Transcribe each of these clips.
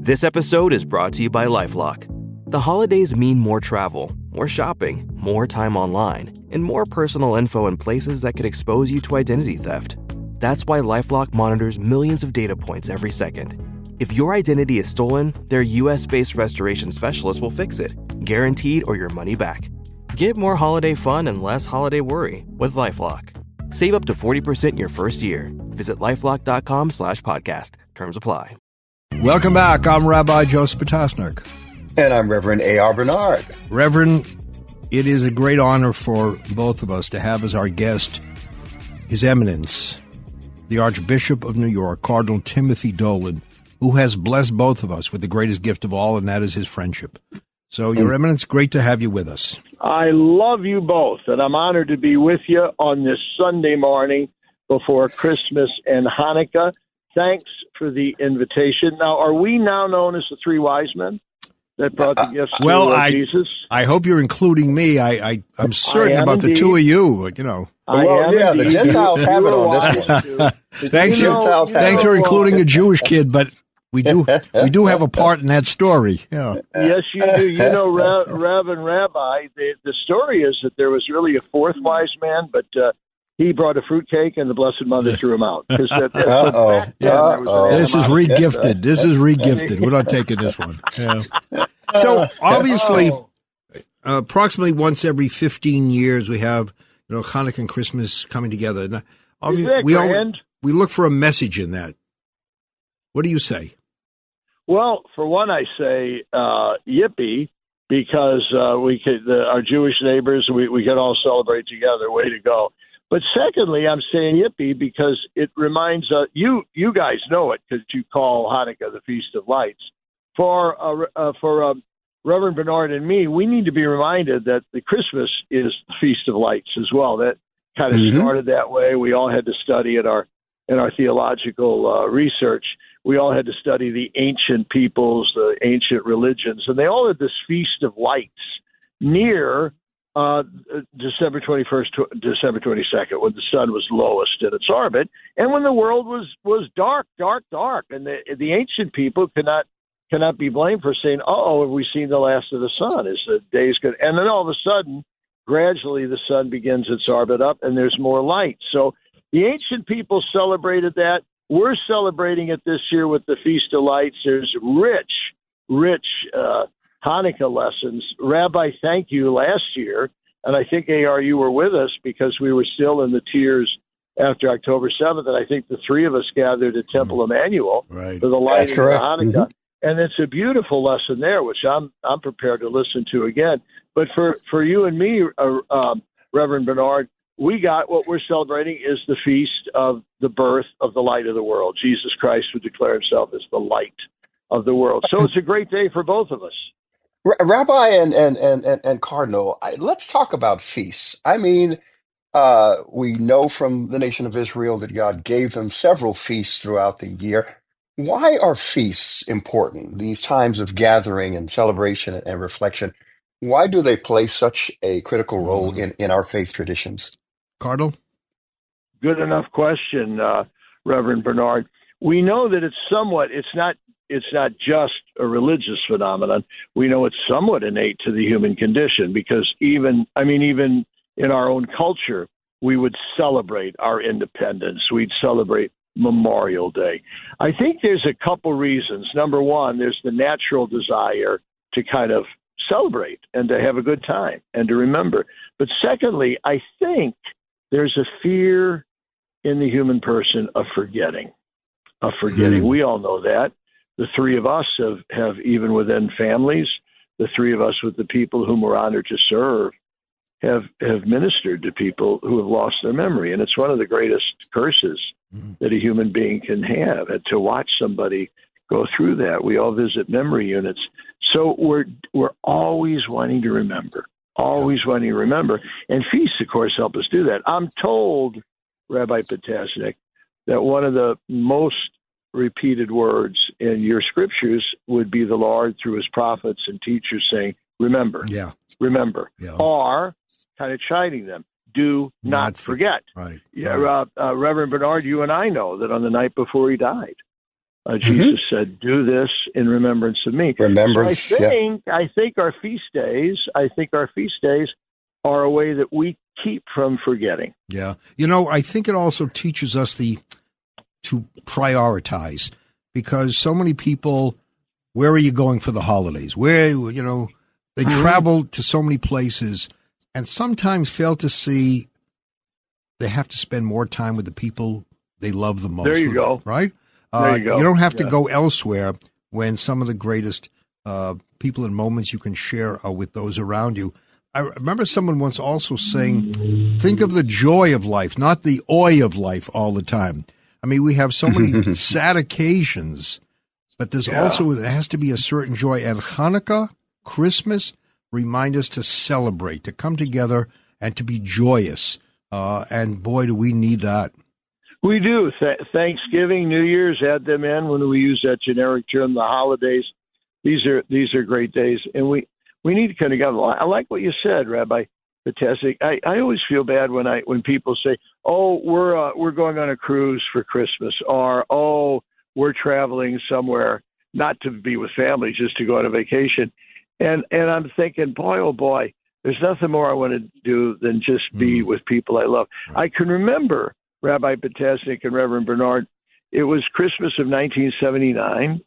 This episode is brought to you by LifeLock. The holidays mean more travel, more shopping, more time online, and more personal info in places that could expose you to identity theft. That's why LifeLock monitors millions of data points every second. If your identity is stolen, their US-based restoration specialist will fix it, guaranteed or your money back. Get more holiday fun and less holiday worry with LifeLock. Save up to 40% your first year. Visit LifeLock.com/podcast. Terms apply. Welcome back. I'm Rabbi Joseph Potasnik. And I'm Reverend A.R. Bernard. Reverend, it is a great honor for both of us to have as our guest His Eminence, the Archbishop of New York, Cardinal Timothy Dolan, who has blessed both of us with the greatest gift of all, and that is his friendship. So, Your Eminence, great to have you with us. I love you both, and I'm honored to be with you on this Sunday morning before Christmas and Hanukkah. Thanks for the invitation. Now, are we now known as the three wise men that brought the gifts to Jesus? I hope you're including me. I'm certain about indeed. the two of you, you know. The Gentiles have it on this one. Thanks for including a Jewish kid, but we do have a part in that story. Yeah. Yes, you do. You know, Rev and Rabbi, the story is that there was really a fourth wise man, but he brought a fruitcake and the Blessed Mother threw him out. This is regifted. This is regifted. We're not taking this one. Yeah. So obviously, approximately once every 15 years, we have Hanukkah and Christmas coming together. Now, we look for a message in that. What do you say? Well, for one, I say yippee, because our Jewish neighbors, we could all celebrate together. Way to go. But secondly, I'm saying yippee because it reminds you guys know it because you call Hanukkah the Feast of Lights. For Reverend Bernard and me, we need to be reminded that the Christmas is the Feast of Lights as well. That kind of started that way. We all had to study in our theological research. We all had to study the ancient peoples, the ancient religions, and they all had this Feast of Lights near December 21st to December 22nd, when the sun was lowest in its orbit, and when the world was dark. And the ancient people cannot be blamed for saying, have we seen the last of the sun? Is the days good? And then all of a sudden, gradually the sun begins its orbit up, and there's more light. So the ancient people celebrated that. We're celebrating it this year with the Feast of Lights. There's rich Hanukkah lessons. Rabbi, thank you last year. And I think, AR, you were with us because we were still in the tears after October 7th. And I think the three of us gathered at Temple Emmanuel for the lighting of Hanukkah. Mm-hmm. And it's a beautiful lesson there, which I'm prepared to listen to again. But for you and me, Reverend Bernard, we got what we're celebrating is the feast of the birth of the light of the world. Jesus Christ would declare himself as the light of the world. So it's a great day for both of us. Rabbi and Cardinal, let's talk about feasts. I mean, we know from the nation of Israel that God gave them several feasts throughout the year. Why are feasts important, these times of gathering and celebration and reflection? Why do they play such a critical role in our faith traditions? Cardinal? Good enough question, Reverend Bernard. We know that it's not just a religious phenomenon. We know it's somewhat innate to the human condition because even in our own culture, we would celebrate our independence. We'd celebrate Memorial Day. I think there's a couple reasons. Number one, there's the natural desire to kind of celebrate and to have a good time and to remember. But secondly, I think there's a fear in the human person of forgetting. We all know that. The three of us have even within families, the three of us with the people whom we're honored to serve have ministered to people who have lost their memory. And it's one of the greatest curses that a human being can have, and to watch somebody go through that. We all visit memory units. So we're always wanting to remember, And feasts, of course, help us do that. I'm told, Rabbi Potasnik, that one of the most repeated words in your scriptures would be the Lord through his prophets and teachers saying, remember, or kind of chiding them, do not forget. Right. Yeah, Reverend Bernard, you and I know that on the night before he died, Hmm. Jesus said, "Do this in remembrance of me." So Remembrance. Yeah. I think our feast days, are a way that we keep from forgetting. Yeah. I think it also teaches us to prioritize, because so many people, where are you going for the holidays? They travel to so many places and sometimes fail to see they have to spend more time with the people they love the most. There you go. Right? There you go. You don't have to go elsewhere when some of the greatest people and moments you can share are with those around you. I remember someone once also saying, think of the joy of life, not the oi of life all the time. I mean, we have so many sad occasions, but there has to be a certain joy. And Hanukkah, Christmas, remind us to celebrate, to come together and to be joyous. And boy, do we need that. We do. Thanksgiving, New Year's, add them in when we use that generic term, the holidays. These are great days, and we need to come together. I like what you said, Rabbi Patesic. I always feel bad when people say, "Oh, we're going on a cruise for Christmas," or "Oh, we're traveling somewhere not to be with family, just to go on a vacation." And I'm thinking, boy, oh boy, there's nothing more I want to do than just be with people I love. I can remember, Rabbi Patesic and Reverend Bernard, it was Christmas of 1979.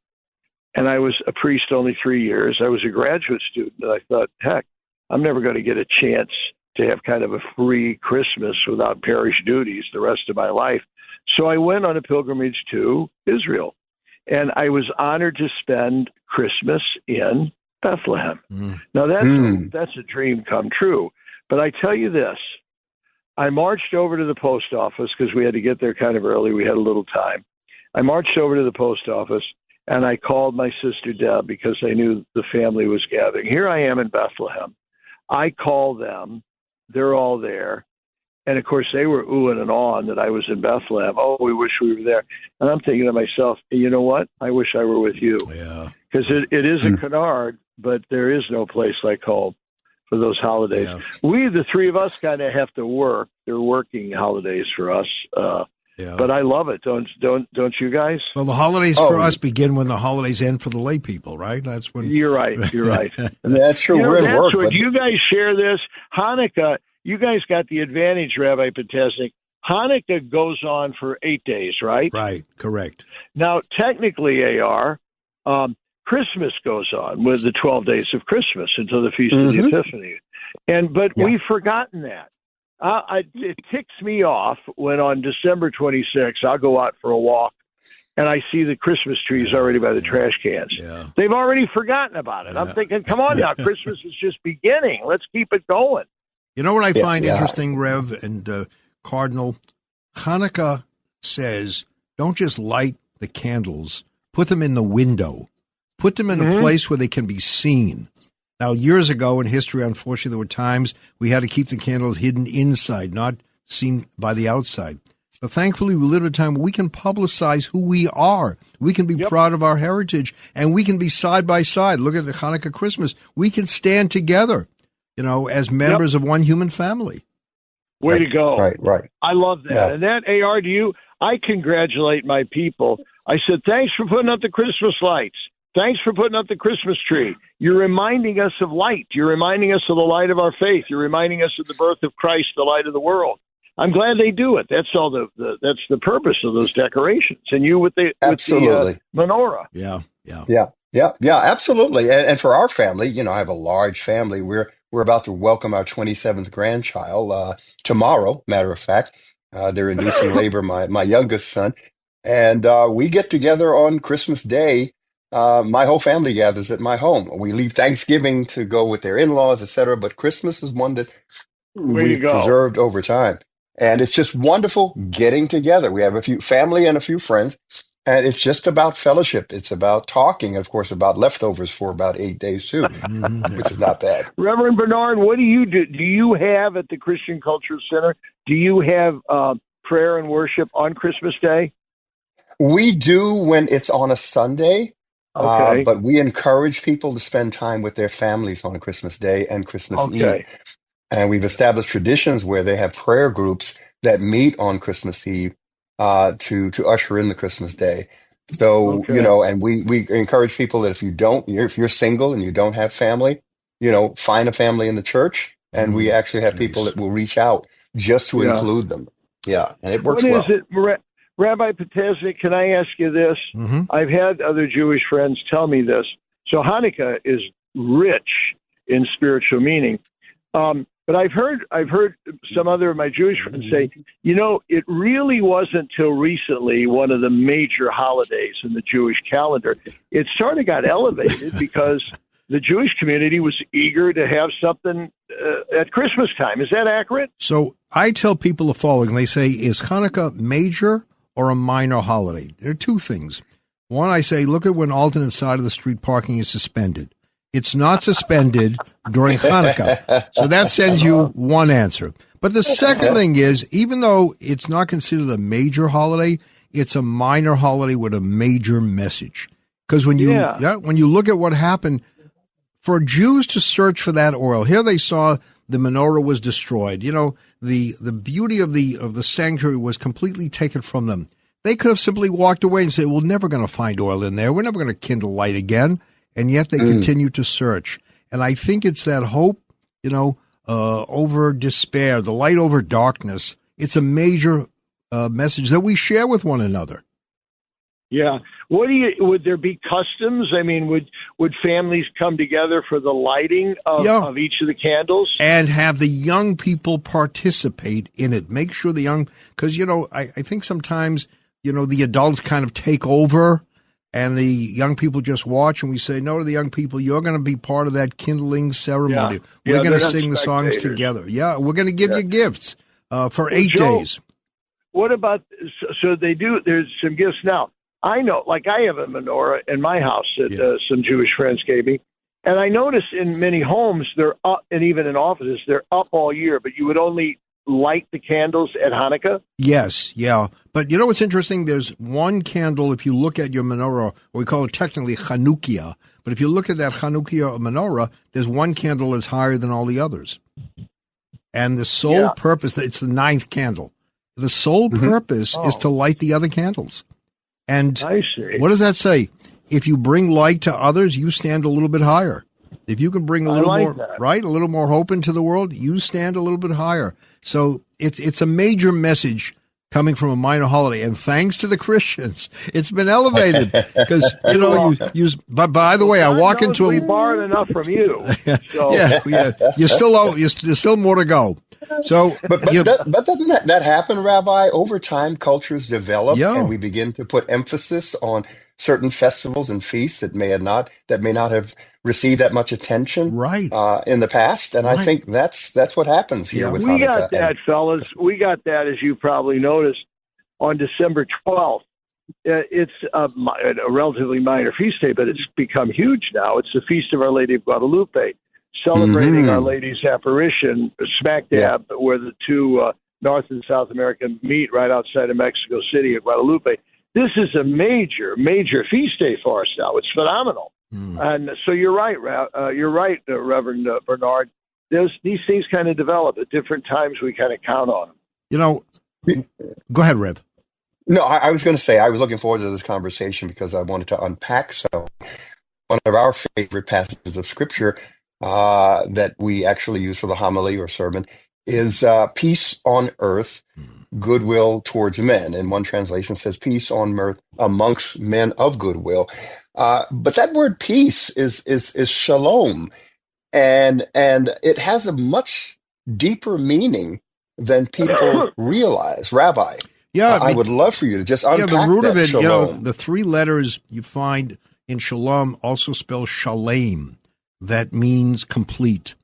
And I was a priest only 3 years. I was a graduate student, and I thought, heck, I'm never going to get a chance to have kind of a free Christmas without parish duties the rest of my life. So I went on a pilgrimage to Israel, and I was honored to spend Christmas in Bethlehem. Now, that's a dream come true. But I tell you this, I marched over to the post office because we had to get there kind of early. We had a little time. I marched over to the post office, and I called my sister Deb because I knew the family was gathering. Here I am in Bethlehem. I call them. They're all there. And, of course, they were oohing and awing that I was in Bethlehem. Oh, we wish we were there. And I'm thinking to myself, you know what? I wish I were with you. Yeah. Because it is a canard, but there is no place like home for those holidays. Yeah. We, the three of us, kind of have to work. They're working holidays for us. But I love it. Don't you guys? Well, the holidays for us begin when the holidays end for the lay people, right? That's when you're right. That's true. We're in work. But you guys share this. Hanukkah, you guys got the advantage, Rabbi Patesic. Hanukkah goes on for 8 days, right? Right, correct. Now, technically, AR, Christmas goes on with the 12 days of Christmas until the Feast of the Epiphany. But we've forgotten that. It ticks me off when on December 26th, I'll go out for a walk and I see the Christmas trees already by the trash cans. Yeah. They've already forgotten about it. I'm thinking, come on now, Christmas is just beginning. Let's keep it going. You know what I find interesting, Rev and Cardinal? Hanukkah says, don't just light the candles, put them in the window. Put them in a place where they can be seen. Now, years ago in history, unfortunately, there were times we had to keep the candles hidden inside, not seen by the outside. But thankfully, we live at a time where we can publicize who we are. We can be proud of our heritage, and we can be side by side. Look at the Hanukkah Christmas. We can stand together, as members of one human family. Way to go. Right. I love that. Yeah. And that, AR, I congratulate my people. I said, thanks for putting up the Christmas lights. Thanks for putting up the Christmas tree. You're reminding us of light. You're reminding us of the light of our faith. You're reminding us of the birth of Christ, the light of the world. I'm glad they do it. That's all that's the purpose of those decorations. And you with the menorah. Yeah, absolutely. And for our family, I have a large family. We're about to welcome our 27th grandchild tomorrow. Matter of fact, they're inducing labor. My youngest son, and we get together on Christmas Day. My whole family gathers at my home. We leave Thanksgiving to go with their in-laws, etc. But Christmas is one that we've preserved over time. And it's just wonderful getting together. We have a few family and a few friends, and it's just about fellowship. It's about talking, of course, about leftovers for about 8 days too, which is not bad. Reverend Bernard, what do you do? Do you have at the Christian Culture Center, do you have prayer and worship on Christmas Day? We do when it's on a Sunday. Okay. But we encourage people to spend time with their families on Christmas Day and Christmas Eve. And we've established traditions where they have prayer groups that meet on Christmas Eve to usher in the Christmas Day. So, Okay. and we encourage people that if you're single and you don't have family, find a family in the church. And we actually have people Nice. that will reach out just to Yeah. include them. Yeah. And it What works is well. it, Rabbi Potasnik? Can I ask you this? Hmm. I've had other Jewish friends tell me this. So Hanukkah is rich in spiritual meaning. But I've heard some other of my Jewish friends say, it really wasn't till recently one of the major holidays in the Jewish calendar. It sort of got elevated because the Jewish community was eager to have something at Christmas time. Is that accurate? So I tell people the following. They say, is Hanukkah major or a minor holiday? There are two things. One, I say, look at when alternate side of the street parking is suspended. It's not suspended during Hanukkah. So that sends you one answer. But the second thing is, even though it's not considered a major holiday, it's a minor holiday with a major message. Because when you look at what happened, for Jews to search for that oil, here they saw the menorah was destroyed. The beauty of the sanctuary was completely taken from them. They could have simply walked away and said, we're never going to find oil in there. We're never going to kindle light again. And yet they continue to search. And I think it's that hope, over despair, the light over darkness. It's a major message that we share with one another. Yeah. Would there be customs? I mean, would families come together for the lighting of each of the candles? And have the young people participate in it. Make sure because, I think sometimes, the adults kind of take over and the young people just watch, and we say, no to the young people, you're going to be part of that kindling ceremony. Yeah. We're going to sing the songs together. Yeah, we're going to give you gifts for 8 days. What about, so they do, there's some gifts now. I know, like I have a menorah in my house that some Jewish friends gave me, and I noticed in many homes, they're up, and even in offices, they're up all year, but you would only light the candles at Hanukkah? Yes, yeah. But you know what's interesting? There's one candle, if you look at your menorah, or we call it technically Chanukiah, but if you look at that Chanukiah menorah, there's one candle that's higher than all the others. And the sole purpose, it's the 9th candle. The sole purpose is to light the other candles. And I see. What does that say? If you bring light to others, you stand a little bit higher. If you can bring a little a little more hope into the world, you stand a little bit higher. So it's a major message coming from a minor holiday, and thanks to the Christians, it's been elevated because But by the way, I walk into we borrowed enough from you. So. yeah. You're still more to go. So, but doesn't that happen, Rabbi? Over time, cultures develop, and we begin to put emphasis on certain festivals and feasts that may not have received that much attention, in the past. And I think that's what happens here with Hanukkah. We got that, fellas. We got that, as you probably noticed, on December 12th. It's a relatively minor feast day, but it's become huge now. It's the Feast of Our Lady of Guadalupe, celebrating Our Lady's apparition, smack dab where the two North and South America meet right outside of Mexico City at Guadalupe. This is a major, major feast day for us now. It's phenomenal. And so you're right, Reverend Bernard. These things kind of develop at different times. We kind of count on them. Go ahead, Rev. No, I was going to say I was looking forward to this conversation because I wanted to unpack one of our favorite passages of Scripture that we actually use for the homily or sermon is peace on earth, goodwill towards men. And one translation says peace on earth amongst men of goodwill. But that word peace is shalom, and it has a much deeper meaning than people realize. Rabbi, I would love for you to just unpack the root that of it. shalom. The 3 letters you find in shalom also spell shalem. That means complete,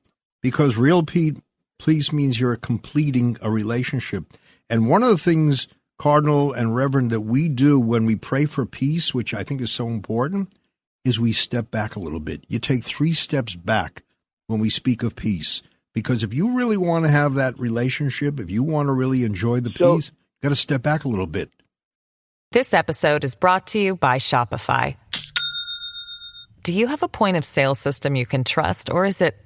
because real peace means you're completing a relationship. And one of the things, Cardinal and Reverend, that we do when we pray for peace, which I think is so important, is we step back a little bit. You take 3 steps back when we speak of peace, because if you really want to have that relationship, if you want to really enjoy the peace, you got to step back a little bit. This episode is brought to you by Shopify. Do you have a point of sale system you can trust, or is it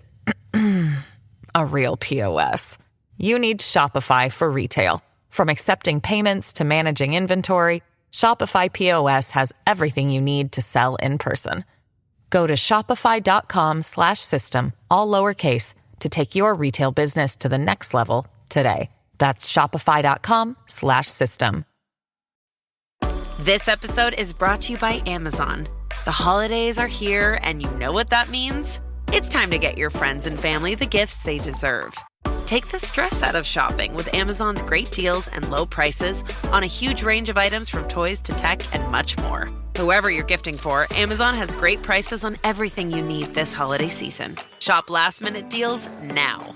a real POS? You need Shopify for retail. From accepting payments to managing inventory, Shopify POS has everything you need to sell in person. Go to shopify.com/system, all lowercase, to take your retail business to the next level today. That's shopify.com/system. This episode is brought to you by Amazon. The holidays are here, and you know what that means. It's time to get your friends and family the gifts they deserve. Take the stress out of shopping with Amazon's great deals and low prices on a huge range of items from toys to tech and much more. Whoever you're gifting for, Amazon has great prices on everything you need this holiday season. Shop last-minute deals now.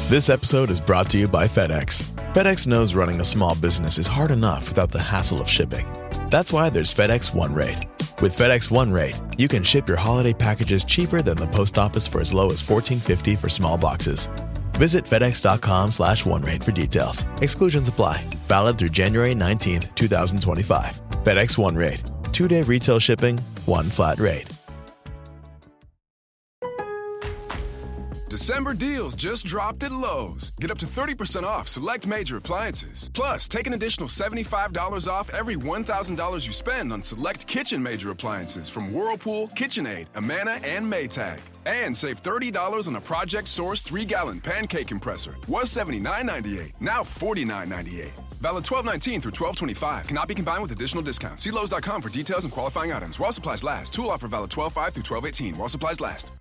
This episode is brought to you by FedEx. FedEx knows running a small business is hard enough without the hassle of shipping. That's why there's FedEx One Rate. With FedEx One Rate, you can ship your holiday packages cheaper than the post office for as low as $14.50 for small boxes. Visit FedEx.com/OneRate for details. Exclusions apply. Valid through January 19, 2025. FedEx One Rate. 2-day retail shipping, one flat rate. December deals just dropped at Lowe's. Get up to 30% off select major appliances. Plus, take an additional $75 off every $1,000 you spend on select kitchen major appliances from Whirlpool, KitchenAid, Amana, and Maytag. And save $30 on a project-sourced 3-gallon pancake compressor. Was $79.98, now $49.98. Valid 12/19 through 12/25. Cannot be combined with additional discounts. See Lowe's.com for details and qualifying items. While supplies last. Tool offer valid 12/5 through 12/18. While supplies last.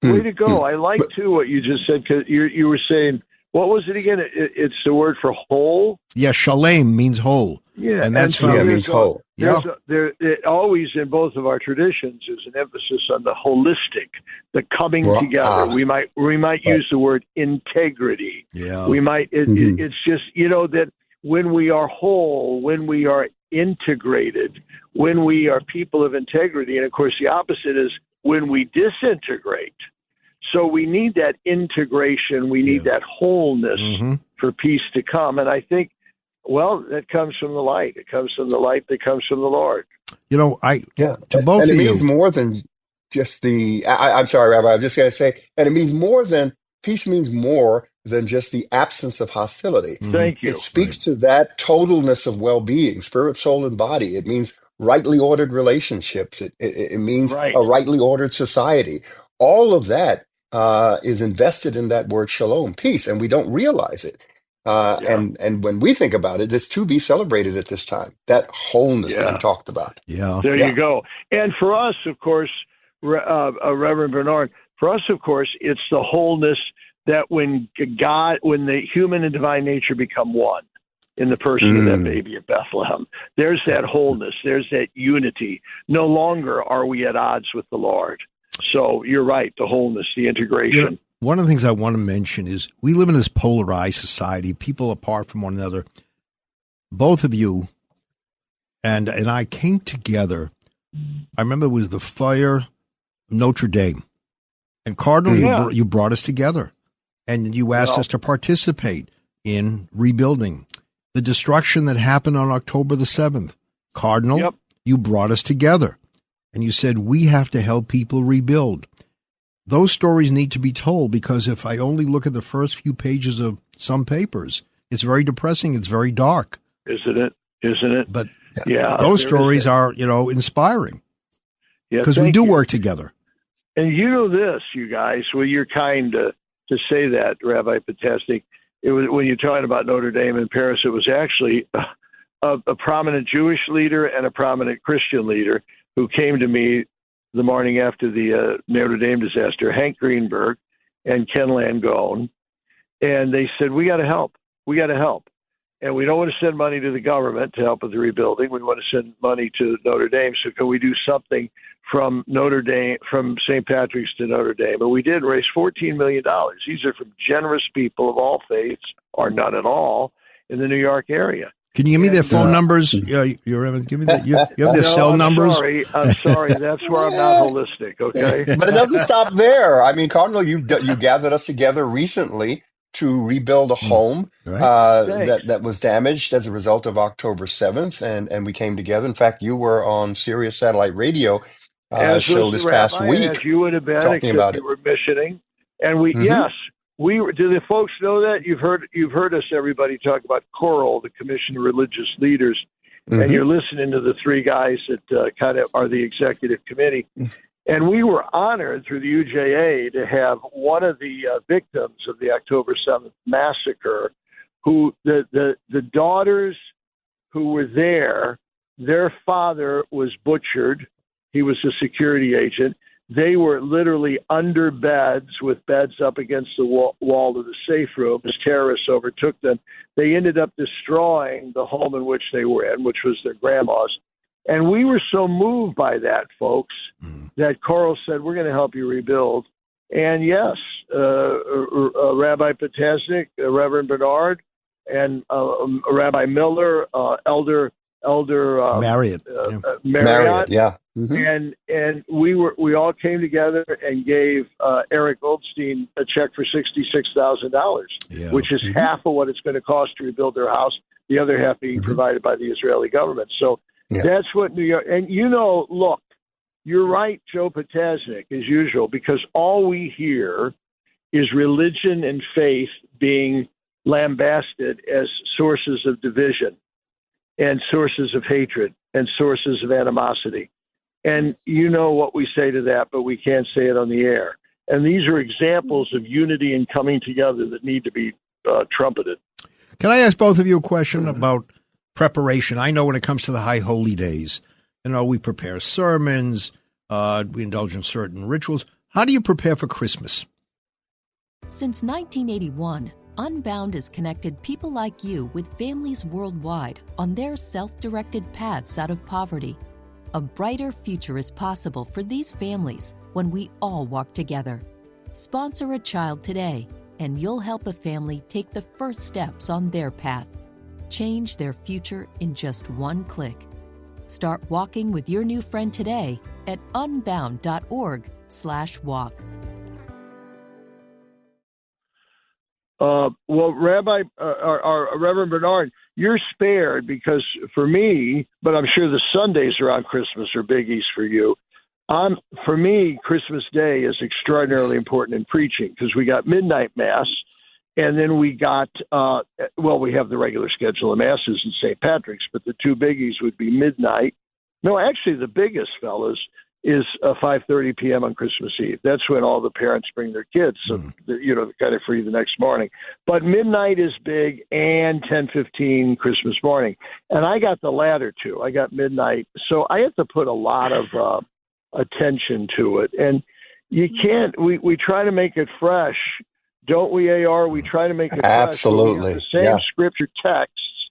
Way to go. I like, too, what you just said, because you were saying, what was it again? It's the word for whole? Yeah, shalem means whole. Yeah. And that's from means whole. It always, in both of our traditions, is an emphasis on the holistic, the coming together. We might use the word integrity. Yeah. We might, it's just, that when we are whole, when we are integrated, when we are people of integrity, and of course the opposite is when we disintegrate. So we need that integration. We need that wholeness for peace to come. And I think, that comes from the light. It comes from the light that comes from the Lord. To both and it of means you, more than just I'm sorry, Rabbi, I'm just going to say, and it means more than, peace means more than just the absence of hostility. Thank you. It speaks to that totalness of well-being, spirit, soul, and body. It means rightly ordered relationships. It means a rightly ordered society. All of that is invested in that word shalom, peace, and we don't realize it. And when we think about it, it's to be celebrated at this time, that wholeness that you talked about. There you go. And for us, of course, Reverend Bernard, for us, of course, it's the wholeness that when the human and divine nature become one in the person of that baby at Bethlehem, there's that wholeness, there's that unity. No longer are we at odds with the Lord. So you're right, the wholeness, the integration. One of the things I want to mention is we live in this polarized society, people apart from one another. Both of you and I came together. I remember it was the fire of Notre Dame. And Cardinal, you brought us together. And you asked us to participate in rebuilding. The destruction that happened on October the 7th. Cardinal, you brought us together. And you said, we have to help people rebuild. Those stories need to be told, because if I only look at the first few pages of some papers, it's very depressing. It's very dark. Isn't it? But those stories are, inspiring. Because we do work together. And you know this, you guys, well, you're kind to say that, Rabbi Potasnik. It was, when you're talking about Notre Dame in Paris, it was actually a prominent Jewish leader and a prominent Christian leader who came to me the morning after the Notre Dame disaster, Hank Greenberg and Ken Langone, and they said, we got to help. And we don't want to send money to the government to help with the rebuilding. We want to send money to Notre Dame. So can we do something from Notre Dame, from St. Patrick's to Notre Dame? And we did raise $14 million. These are from generous people of all faiths, or none at all, in the New York area. Can you give me their phone numbers? Give me that. You have their cell numbers? I'm sorry. That's where I'm not holistic, okay? But it doesn't stop there. I mean, Cardinal, you gathered us together recently to rebuild a home that was damaged as a result of October 7th, and we came together. In fact, you were on Sirius Satellite Radio show this past week, as you would have been, talking about it. You were missioning, and we Do the folks know that? You've heard us, everybody, talk about Choral, the Commission of Religious Leaders, and you're listening to the three guys that kind of are the executive committee. And we were honored through the UJA to have one of the victims of the October 7th massacre, who the daughters who were there, their father was butchered. He was a security agent. They were literally under beds with beds up against the wall of the safe room as terrorists overtook them. They ended up destroying the home in which they were in, which was their grandma's. And we were so moved by that, folks, that Coral said, we're going to help you rebuild. And yes, Rabbi Potasnik, Reverend Bernard, and Rabbi Miller, Elder Marriott. Marriott, yeah. Mm-hmm. And we all came together and gave Eric Goldstein a check for $66,000, which is half of what it's going to cost to rebuild their house, the other half being provided by the Israeli government. So that's what New York, and look, you're right, Joe Potasnik, as usual, because all we hear is religion and faith being lambasted as sources of division and sources of hatred and sources of animosity. And you know what we say to that, but we can't say it on the air. And these are examples of unity and coming together that need to be trumpeted. Can I ask both of you a question about preparation? I know when it comes to the high holy days, we prepare sermons, we indulge in certain rituals. How do you prepare for Christmas? Since 1981, Unbound has connected people like you with families worldwide on their self-directed paths out of poverty. A brighter future is possible for these families when we all walk together. Sponsor a child today, and you'll help a family take the first steps on their path. Change their future in just one click. Start walking with your new friend today at unbound.org/walk. Well, Rabbi, or Reverend Bernard, you're spared because for me, but I'm sure the Sundays around Christmas are biggies for you. For me, Christmas Day is extraordinarily important in preaching because we got midnight mass, and then we got, we have the regular schedule of masses in St. Patrick's, but the two biggies would be midnight. No, actually, the biggest, fellas, is 5:30 p.m. on Christmas Eve. That's when all the parents bring their kids, so they're kind of free the next morning. But midnight is big, and 10:15 Christmas morning. And I got the latter two. I got midnight, so I have to put a lot of attention to it. And you can't. We try to make it fresh, don't we, AR? We try to make it absolutely fresh. The same scripture texts,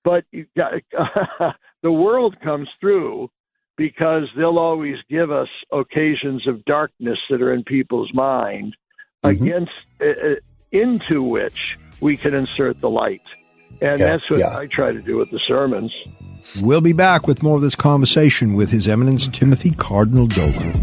but the world comes through, because they'll always give us occasions of darkness that are in people's mind into which we can insert the light. And that's what I try to do with the sermons. We'll be back with more of this conversation with His Eminence Timothy Cardinal Dolan.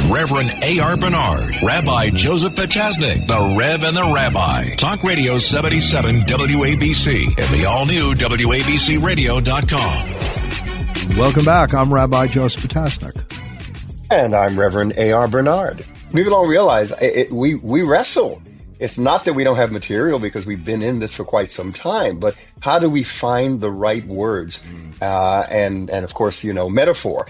Reverend A.R. Bernard, Rabbi Joseph Potasnik, the Rev and the Rabbi. Talk Radio 77 WABC and the all-new WABCRadio.com. Welcome back. I'm Rabbi Joseph Potasnik. And I'm Reverend A.R. Bernard. People don't realize we wrestle. It's not that we don't have material because we've been in this for quite some time, but how do we find the right words? And of course, metaphor.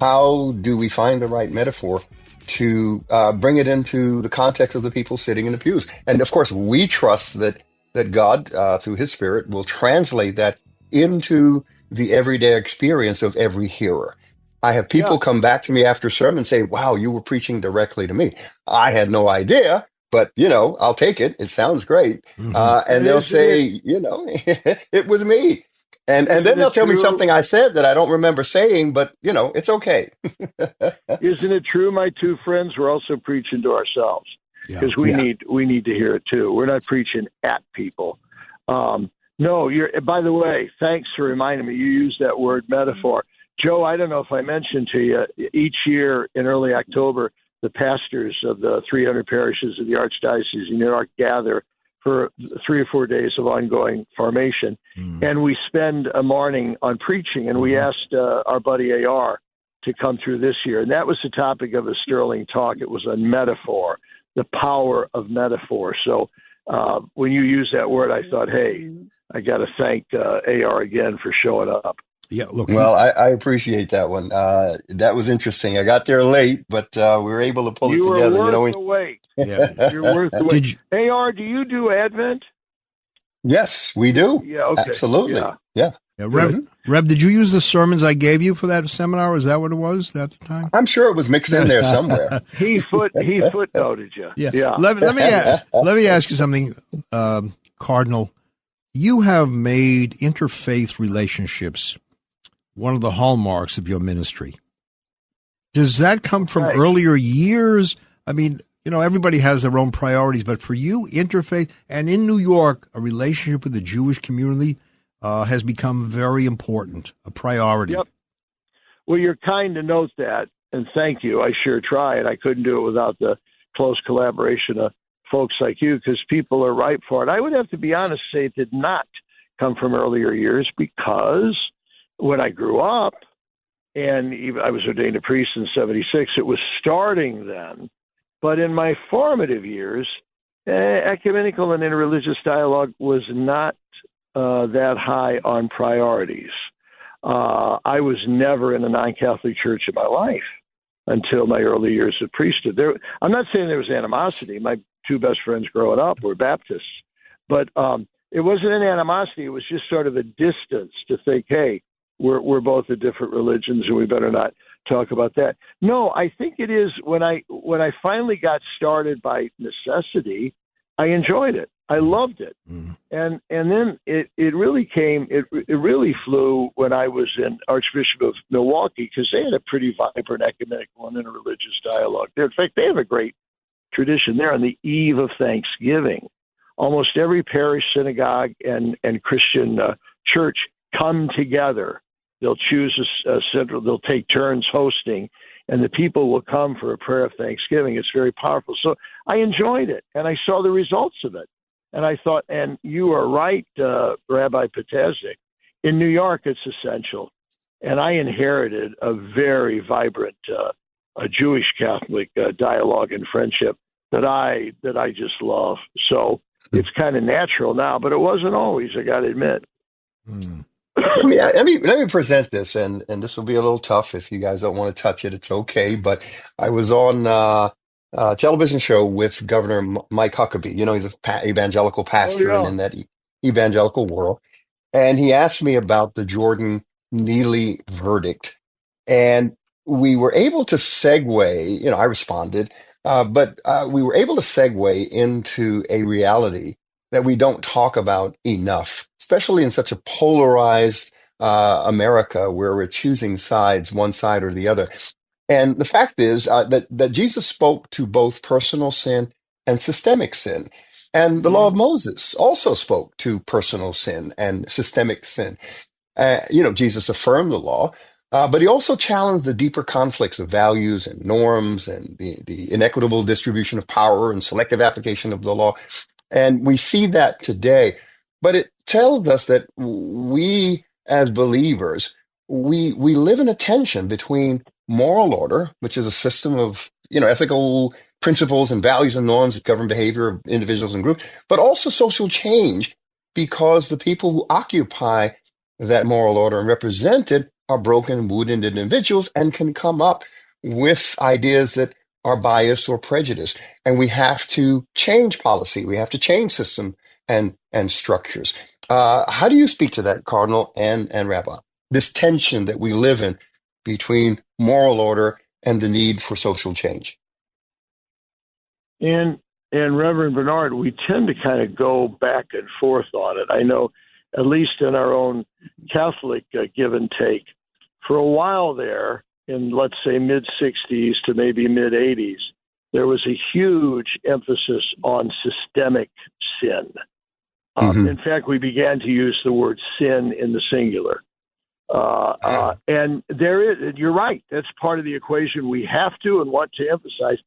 How do we find the right metaphor to bring it into the context of the people sitting in the pews? And of course, we trust that God, through His Spirit, will translate that into the everyday experience of every hearer. I have people come back to me after sermon and say, wow, you were preaching directly to me. I had no idea, but, I'll take it. It sounds great. And they'll say, it was me. And then they'll tell me something I said that I don't remember saying, but, it's okay. Isn't it true, my two friends? We're also preaching to ourselves because we need to hear it, too. We're not preaching at people. No, by the way, thanks for reminding me. You used that word metaphor. Joe, I don't know if I mentioned to you, each year in early October, the pastors of the 300 parishes of the Archdiocese of New York gather for 3 or 4 days of ongoing formation. And we spend a morning on preaching, and we asked our buddy AR to come through this year. And that was the topic of a sterling talk. It was a metaphor, the power of metaphor. So when you use that word, I thought, hey, I got to thank AR again for showing up. Yeah, look. Well, I appreciate that one. That was interesting. I got there late, but we were able to pull it You were together. worth the wait. Yeah. You're worth the wait. AR, do you do Advent? Yes, we do. Yeah, okay. Absolutely. Yeah. Rev, did you use the sermons I gave you for that seminar? Is that what it was at the time? I'm sure it was mixed in there somewhere. He footnoted you. Yeah. Let me ask you something, Cardinal. You have made interfaith relationships one of the hallmarks of your ministry. Does that come from earlier years? I mean, everybody has their own priorities, but for you, interfaith, and in New York, a relationship with the Jewish community has become very important, a priority. Yep. Well, you're kind to note that, and thank you. I sure try, and I couldn't do it without the close collaboration of folks like you, because people are ripe for it. I would have to be honest, say it did not come from earlier years, because when I grew up, and even I was ordained a priest in 1976, it was starting then. But in my formative years, ecumenical and interreligious dialogue was not that high on priorities. I was never in a non-Catholic church in my life until my early years of priesthood. I'm not saying there was animosity. My two best friends growing up were Baptists. But it wasn't an animosity. It was just sort of a distance to think, hey, we're both of different religions, and we better not talk about that. No, I think it is when I finally got started by necessity, I enjoyed it. I loved it. And then it really came, it really flew when I was in Archbishop of Milwaukee, because they had a pretty vibrant ecumenical and interreligious dialogue there. In fact, they have a great tradition there on the eve of Thanksgiving. Almost every parish, synagogue, and Christian church come together. They'll choose a central, they'll take turns hosting, and the people will come for a prayer of thanksgiving. It's very powerful. So I enjoyed it, and I saw the results of it. And I thought, and you are right, Rabbi Potasnik, in New York it's essential. And I inherited a very vibrant a Jewish Catholic dialogue and friendship that I just love. So it's kind of natural now, but it wasn't always, I got to admit. Let me present this, and this will be a little tough if you guys don't want to touch it. It's okay, but I was on a television show with Governor Mike Huckabee. He's a evangelical pastor and in that evangelical world, and he asked me about the Jordan Neely verdict, and we were able to segue. I responded, but we were able to segue into a reality that we don't talk about enough, especially in such a polarized America where we're choosing sides, one side or the other. And the fact is that Jesus spoke to both personal sin and systemic sin. And the law of Moses also spoke to personal sin and systemic sin. Jesus affirmed the law, but he also challenged the deeper conflicts of values and norms and the inequitable distribution of power and selective application of the law. And we see that today, but it tells us that we as believers, we live in a tension between moral order, which is a system of, ethical principles and values and norms that govern behavior of individuals and groups, but also social change, because the people who occupy that moral order and represent it are broken, wounded individuals and can come up with ideas that are biased or prejudiced. And we have to change policy. We have to change system and structures. How do you speak to that, Cardinal and Rabbi? This tension that we live in between moral order and the need for social change. And Reverend Bernard, we tend to kind of go back and forth on it. I know, at least in our own Catholic give and take, for a while there, in, let's say, mid-'60s to maybe mid-'80s, there was a huge emphasis on systemic sin. In fact, we began to use the word sin in the singular. And you're right, that's part of the equation we have to and want to emphasize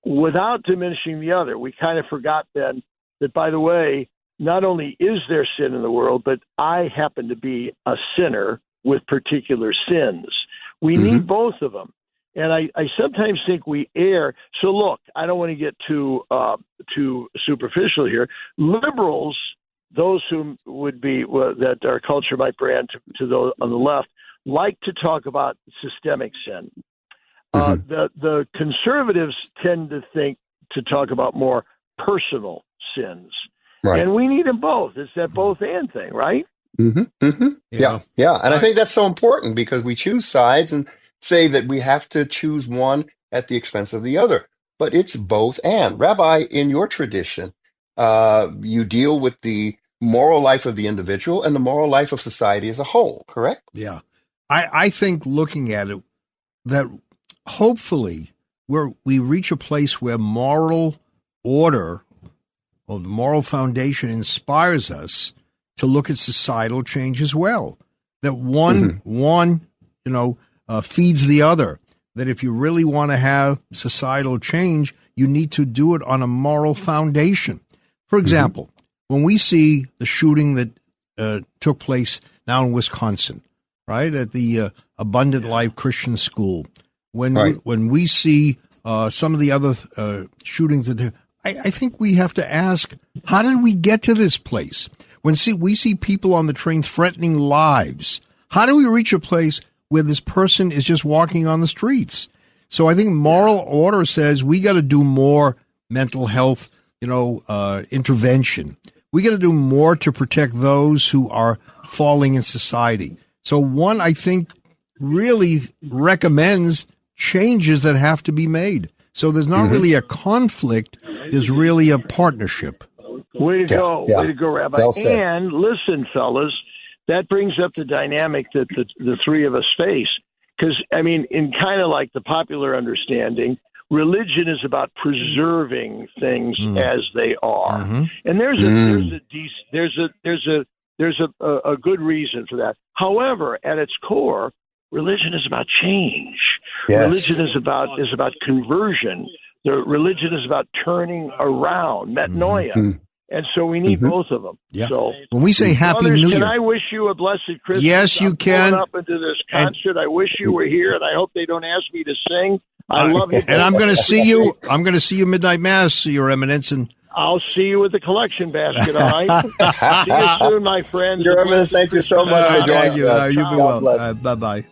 without diminishing the other. We kind of forgot then that, by the way, not only is there sin in the world, but I happen to be a sinner with particular sins. We need both of them. And I sometimes think we err. So look, I don't want to get too superficial here. Liberals, those who would be that our culture might brand to those on the left, like to talk about systemic sin. The conservatives tend to talk about more personal sins, and we need them both. It's that both and thing, right? Yeah. And I think that's so important because we choose sides and say that we have to choose one at the expense of the other. But it's both and. Rabbi, in your tradition, you deal with the moral life of the individual and the moral life of society as a whole, correct? Yeah. I think looking at it, that hopefully we reach a place where moral order or the moral foundation inspires us to look at societal change as well. That one feeds the other. That if you really want to have societal change, you need to do it on a moral foundation. For example, when we see the shooting that took place now in Wisconsin, right, at the Abundant Life Christian School, when we see some of the other shootings, I think we have to ask, how did we get to this place? When we see people on the train threatening lives, how do we reach a place where this person is just walking on the streets? So I think moral order says we got to do more mental health, intervention. We got to do more to protect those who are falling in society. So one, I think, really recommends changes that have to be made. So there's not really a conflict. There's really a partnership. Way to go. Way to go, Rabbi. And listen, fellas, that brings up the dynamic that the three of us face. Because, in kind of like the popular understanding, religion is about preserving things as they are. And there's a good reason for that. However, at its core, religion is about change. Yes. Religion is about conversion. The religion is about turning around, metanoia. And so we need both of them. Yeah. So when we say Happy New Year, can I wish you a blessed Christmas? Yes, you can. Going up into this concert, I wish you were here, and I hope they don't ask me to sing. I love you. And I'm going to see you. I'm going to see you midnight mass, Your Eminence, and I'll see you with the collection basket. All right. See you soon, my friends. Your Eminence, thank you so much for joining us. You've been well. Bye bye.